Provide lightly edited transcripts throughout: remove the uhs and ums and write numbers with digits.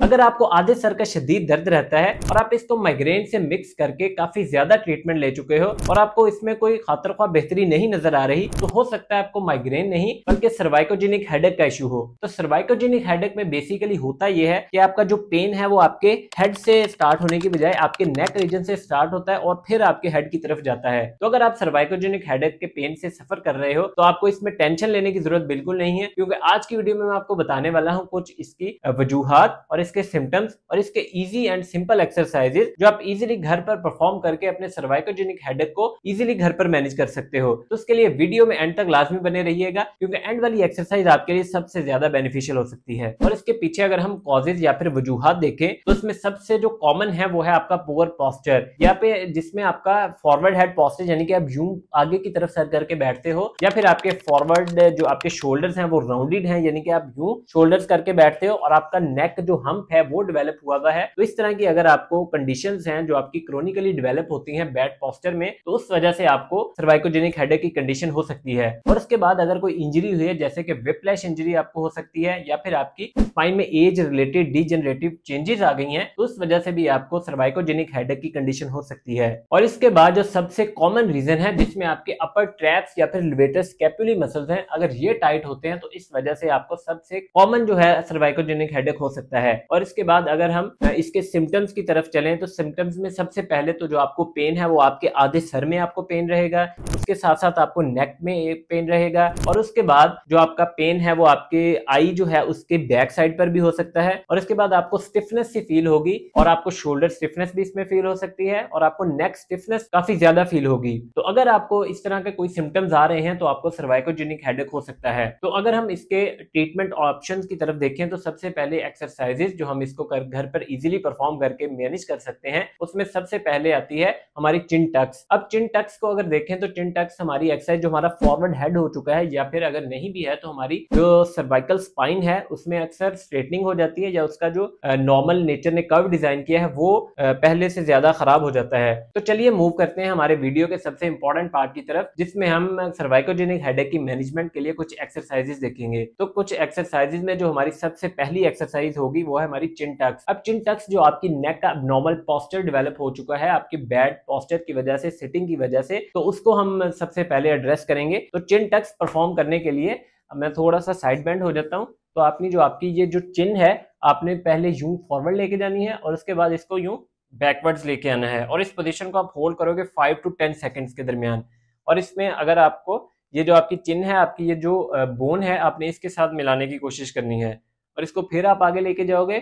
अगर आपको आधे सर का शदीद दर्द रहता है और आप इसको माइग्रेन से मिक्स करके काफी ज्यादा ट्रीटमेंट ले चुके हो और आपको इसमें कोई खातर ख्वाह बेहतरी नहीं नजर आ रही, तो हो सकता है आपको माइग्रेन नहीं बल्कि सर्वाइकोजेनिक हेडेक का इशू हो। तो सर्वाइकोजेनिक हेडेक में बेसिकली होता यह है कि आपका जो पेन है वो आपके हेड से स्टार्ट होने की बजाय आपके नेक रीजन से स्टार्ट होता है और फिर आपके हेड की तरफ जाता है। तो अगर आप सर्वाइकोजेनिक हेडेक के पेन से सफर कर रहे हो तो आपको इसमें टेंशन लेने की जरूरत बिल्कुल नहीं है, क्योंकि आज की वीडियो में मैं आपको बताने वाला हूं कुछ इसकी वजूहात और इसके सिम्टम्स और इसके इजी एंड सिंपल एक्सरसाइजेज जो आप इजीली घर पर परफॉर्म करके अपने सर्वाइकोजेनिक हेडेक को इजीली घर पर मैनेज कर सकते हो। तो उसके लिए वीडियो में एंड तक लाजमी बने रहिएगा, क्योंकि एंड वाली एक्सरसाइज आपके लिए सबसे ज्यादा बेनिफिशियल हो सकती है। और इसके पीछे अगर हम कॉजेज या फिर वजूहात देखें तो इसमें सबसे जो कॉमन है वो है आपका पुअर पोस्चर, या पे जिसमें आपका फॉरवर्ड हेड पोस्चर यानी कि आप यूं आगे की तरफ सर करके बैठते हो, या फिर आपके फॉरवर्ड जो आपके शोल्डर्स हैं वो राउंडेड हैं यानी कि आप यूं शोल्डर्स करके बैठते हो और आपका नेक जो हम्प है वो डेवलप हुआ हुआ है। तो इस तरह की अगर आपको कंडीशंस हैं जो आपकी क्रोनिकली डेवलप होती हैं बैड पोस्चर में, तो उस वजह से आपको सर्वाइकोजेनिक हेडेक की कंडीशन हो सकती है। और उसके बाद अगर कोई इंजरी हुई है जैसे कि विप्लैश इंजरी आपको हो सकती है, या फिर आपकी स्पाइन में एज रिलेटेड डिजेनरेटिव चेंजेस आ गई हैं, तो उस वजह से भी आपको सर्वाइकोजेनिक हेडेक की कंडीशन हो सकती है। और इसके बाद जो सबसे कॉमन रीजन है जिसमें आपके अपर ट्रैप्स या फिर लिवेटर स्कैपुली मसल्स हैं, अगर ये टाइट होते हैं तो इस वजह से आपको सबसे कॉमन जो है सर्वाइकोजेनिक हेडेक हो सकता है। और इसके बाद अगर हम इसके सिम्टम्स की तरफ चलें तो सिम्टम्स में सबसे पहले तो जो आपको पेन है वो आपके आधे सर में आपको पेन रहेगा, उसके साथ साथ आपको नेक में एक पेन रहेगा, और उसके बाद जो आपका पेन है वो आपके आई जो है उसके बैक साइड पर भी हो सकता है। और इसके बाद आपको स्टिफनेस सी फील होगी और आपको शोल्डर स्टिफनेस भी इसमें फील हो सकती है और आपको नेक स्टिफनेस काफी ज्यादा फील होगी। तो अगर आपको इस तरह के कोई सिम्टम्स आ रहे हैं तो आपको सर्वाइकोजेनिक हेडेक हो सकता है। तो अगर हम इसके ट्रीटमेंट ऑप्शंस की तरफ देखें तो सबसे पहले एक्सरसाइजेज जो हम इसको घर पर इजीली परफॉर्म करके मैनेज कर सकते हैं, उसमें सबसे पहले आती है हमारी चिन टक्स। अब चिन टक्स को अगर देखें तो चिन टक्स हमारी एक्सरसाइज जो हमारा फॉरवर्ड हेड हो चुका है, या फिर अगर नहीं भी है तो हमारी जो सर्वाइकल स्पाइन है उसमें अक्सर स्ट्रेटनिंग हो जाती है, या उसका जो नॉर्मल नेचर ने कर्व डिजाइन किया है वो पहले से ज्यादा खराब हो जाता है। तो चलिए मूव करते हैं हमारे वीडियो के सबसे इंपॉर्टेंट पार्ट की तरफ, जिसमें हम सर्वाइकोजेनिक हेडेक की मैनेजमेंट के लिए कुछ एक्सरसाइजेस देखेंगे। तो कुछ एक्सरसाइजेस में जो हमारी सबसे पहली एक्सरसाइज होगी वो है हमारी चिन टक्स। अब चिन टक्स जो आपकी नेक का नॉर्मल पोस्चर डेवलप हो चुका है आपके बैड पोस्चर की वजह से, सिटिंग की वजह से, तो उसको हम सबसे पहले एड्रेस करेंगे। तो चिन टक्स परफॉर्म करने के लिए मैं थोड़ा सा साइड बेंड हो जाता हूँ। तो आपने जो आपकी ये जो चिन है आपने पहले यूं फॉरवर्ड लेके जानी है और उसके बाद इसको यूं बैकवर्ड्स लेके आना है, और इस पोजीशन को आप होल्ड करोगे 5 to 10 सेकंड्स के दरमियान। और इसमें अगर आपको ये जो आपकी चिन है, आपकी ये जो बोन है, आपने इसके साथ मिलाने की कोशिश करनी है, और इसको फिर आप आगे लेके जाओगे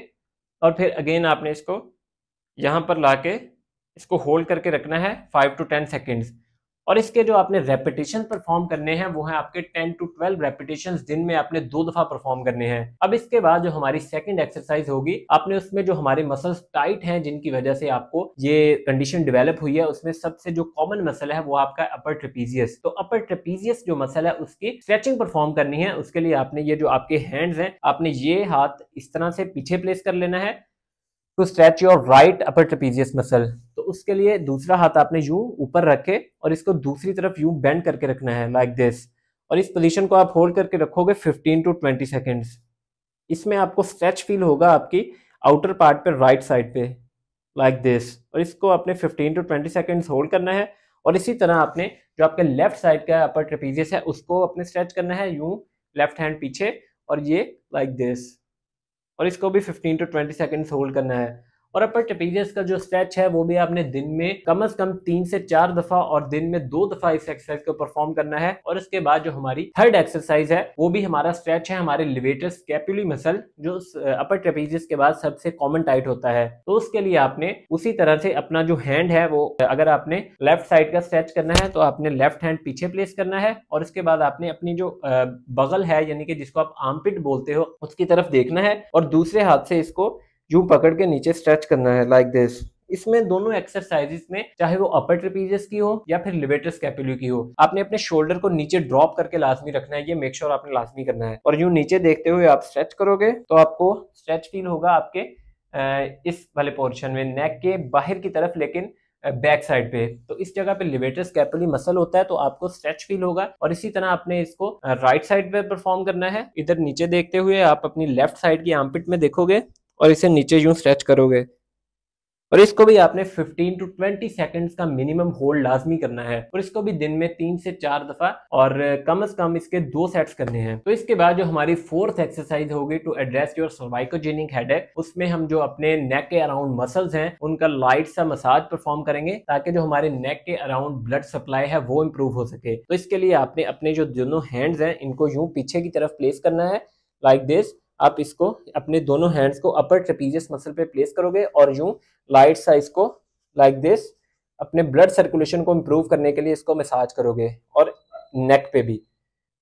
और फिर अगेन आपने इसको यहाँ पर लाके इसको होल्ड करके रखना है 5 to 10 सेकंड्स। और इसके जो आपने रेपिटेशन परफॉर्म करने हैं वो है आपके 10 to 12 रेपिटेशंस दिन में आपने 2 दफा परफॉर्म करने हैं। अब इसके बाद जो हमारी सेकंड एक्सरसाइज होगी, आपने उसमें जो हमारे मसल्स टाइट हैं जिनकी वजह से आपको ये कंडीशन डेवलप हुई है, उसमें सबसे जो कॉमन मसल है वो आपका अपर ट्रेपीजियस। तो अपर ट्रेपीजियस जो मसल है उसकी स्ट्रेचिंग परफॉर्म करनी है। उसके लिए आपने ये जो आपके हैंड्स हैं, आपने ये हाथ इस तरह से पीछे प्लेस कर लेना है to stretch your right upper trapezius muscle. तो उसके लिए दूसरा हाथ आपने यूं ऊपर रखे और इसको दूसरी तरफ यूं बेंड करके रखना है लाइक दिस, और इस पोजीशन को आप होल्ड करके रखोगे 15 to 20 सेकंड्स। इसमें आपको स्ट्रेच फील होगा आपकी आउटर पार्ट पे राइट साइड पे लाइक दिस, और इसको आपने 15 to 20 सेकंड्स होल्ड करना है। और इसी तरह आपने जो आपके लेफ्ट साइड का अपर ट्रेपीजियस है उसको अपने स्ट्रेच करना है यूं, लेफ्ट हैंड पीछे, और ये लाइक दिस, और इसको भी 15 to 20 सेकंड्स होल्ड करना है। और अपर ट्रेपीजियस का जो स्ट्रेच है वो भी आपने दिन में कम से कम 3 से 4 दफा और दिन में 2 दफा इस एक्सरसाइज को परफॉर्म करना है। और इसके बाद जो हमारी थर्ड एक्सरसाइज है वो भी हमारा स्ट्रेच है हमारे लिवेटर स्कैपुली मसल, जो अपर ट्रेपीजियस के बाद सबसे कॉमन टाइट होता है। तो उसके लिए आपने उसी तरह से अपना जो हैंड है वो, अगर आपने लेफ्ट साइड का स्ट्रेच करना है तो आपने लेफ्ट हैंड पीछे प्लेस करना है, और इसके बाद आपने अपनी जो बगल है यानी कि जिसको आप आर्मपिट बोलते हो उसकी तरफ देखना है, और दूसरे हाथ से इसको यूं पकड़ के नीचे स्ट्रेच करना है लाइक दिस। इसमें दोनों एक्सरसाइजेस में चाहे वो अपर ट्रेपीजियस की हो या फिर लिवेटर स्कैपुली की हो, आपने अपने शोल्डर को नीचे ड्रॉप करके लाजमी रखना है, ये मेक श्योर आपने लाजमी करना है। और यूं नीचे देखते हुए आप स्ट्रेच करोगे तो आपको स्ट्रेच फील होगा आपके इस वाले पोर्शन में, नेक के बाहर की तरफ, लेकिन बैक साइड पे। तो इस जगह पे लिवेटर स्कैपुली मसल होता है तो आपको स्ट्रेच फील होगा। और इसी तरह आपने इसको राइट साइड पे परफॉर्म करना है। इधर नीचे देखते हुए आप अपनी लेफ्ट साइड की आर्मपिट में देखोगे और इसे नीचे यूं स्ट्रेच करोगे। और इसको भी आपने 15 टू 20 सेकंड्स का मिनिमम होल्ड लाजमी करना है, और इसको भी दिन में 3 से 4 दफा और कम से कम इसके 2 सेट्स करने हैं। तो इसके बाद जो हमारी फोर्थ एक्सरसाइज होगी टू एड्रेस योर सर्वाइकोजेनिक हेडेक, उसमें हम जो अपने नेक के अराउंड मसल्स हैं उनका लाइट सा मसाज परफॉर्म करेंगे, ताकि जो हमारे नेक के अराउंड ब्लड सप्लाई है वो इंप्रूव हो सके। तो इसके लिए आपने अपने जो दोनों हैंड्स हैं इनको यूं पीछे की तरफ प्लेस करना है, लाइक दिस। आप इसको अपने दोनों हैंड्स को अपर ट्रेपीजियस मसल पे प्लेस करोगे और यूं लाइट सा इसको लाइक दिस अपने ब्लड सर्कुलेशन को इंप्रूव करने के लिए इसको मसाज करोगे, और नेक पे भी।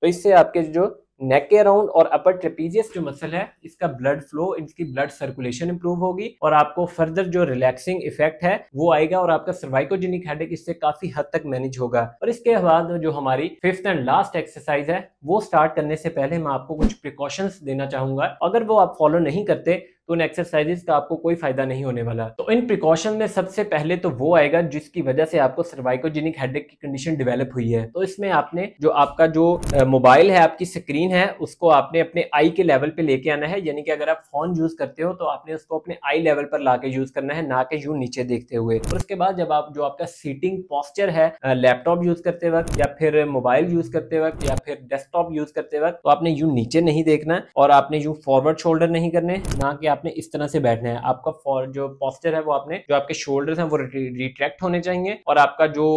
तो इससे आपके जो नेक के अराउंड और अपर ट्रेपीजियस जो मसल है इसका ब्लड फ्लो, इसकी ब्लड सर्कुलेशन इंप्रूव होगी, और आपको फर्दर जो रिलैक्सिंग इफेक्ट है वो आएगा, और आपका सर्वाइकोजेनिक हेडेक इससे काफी हद तक मैनेज होगा। और इसके बाद जो हमारी फिफ्थ एंड लास्ट एक्सरसाइज है वो स्टार्ट करने से पहले मैं आपको कुछ प्रिकॉशंस देना चाहूंगा। अगर वो आप फॉलो नहीं करते तो उन एक्सरसाइजेस का आपको कोई फायदा नहीं होने वाला। तो इन प्रिकॉशन में सबसे पहले तो वो आएगा जिसकी वजह से आपको सर्वाइकोजेनिक हेडेक की कंडीशन डेवलप हुई है। तो इसमें आपने जो आपका जो मोबाइल है, आपकी स्क्रीन है, उसको आपने अपने आई के लेवल पे लेके आना है। यानी कि अगर आप फोन यूज करते हो तो आपने उसको अपने आई लेवल पर लाके यूज करना है, ना कि यूं नीचे देखते हुए। और उसके बाद जब आप जो आपका सीटिंग पोस्चर है लैपटॉप यूज करते वक्त या फिर मोबाइल यूज करते वक्त या फिर डेस्कटॉप यूज करते वक्त, तो आपने यूं नीचे नहीं देखना और आपने यूं फॉरवर्ड शोल्डर नहीं करने, ना कि आपने इस तरह से बैठना है। आपका जो पोस्चर है वो आपने जो आपके शोल्डर्स हैं वो रिट्रैक्ट होने चाहिए, और आपका जो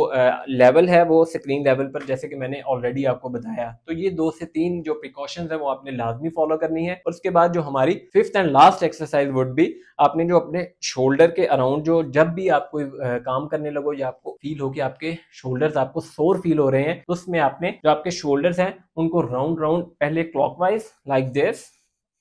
लेवल है वो स्क्रीन लेवल पर, जैसे कि मैंने ऑलरेडी आपको बताया। तो ये 2 से 3 जो प्रिकॉशंस है वो आपने लाजमी फॉलो करनी है। और उसके बाद जो हमारी fifth and last exercise would be, आपने जो अपने शोल्डर के अराउंड जो जब भी आप कोई काम करने लगो या आपको फील हो कि आपके शोल्डर्स आपको सोर फील हो रहे हैं, तो उसमें आपने जो आपके शोल्डर्स हैं उनको राउंड राउंड पहले क्लॉकवाइज लाइक दिस,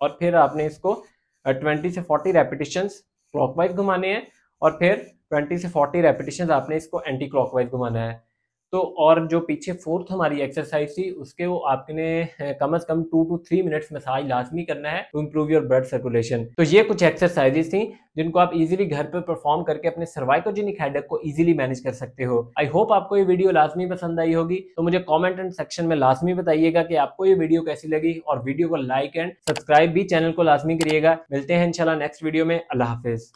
और फिर आपने इसको 20 से 40 रेपिटेशंस क्लॉकवाइज घुमाने हैं, और फिर 20 से 40 रेपिटेशंस आपने इसको एंटी क्लॉकवाइज घुमाना है। तो और जो पीछे फोर्थ हमारी एक्सरसाइज थी उसके वो आपने कम से कम 2 to 3 मिनट्स मसाज लाजमी करना है to improve your blood circulation. तो ये कुछ एक्सरसाइजेस थी जिनको आप इजीली घर पर परफॉर्म करके अपने सर्वाइकोजेनिक हेडेक को इजीली मैनेज कर सकते हो। आई होप आपको ये वीडियो लाजमी पसंद आई होगी। तो मुझे कमेंट एंड सेक्शन में लाजमी बताइएगा कि आपको ये वीडियो कैसी लगी, और वीडियो को लाइक एंड सब्सक्राइब भी चैनल को लाजमी करिएगा। मिलते हैं इंशाल्लाह नेक्स्ट वीडियो में। अल्लाह हाफिज।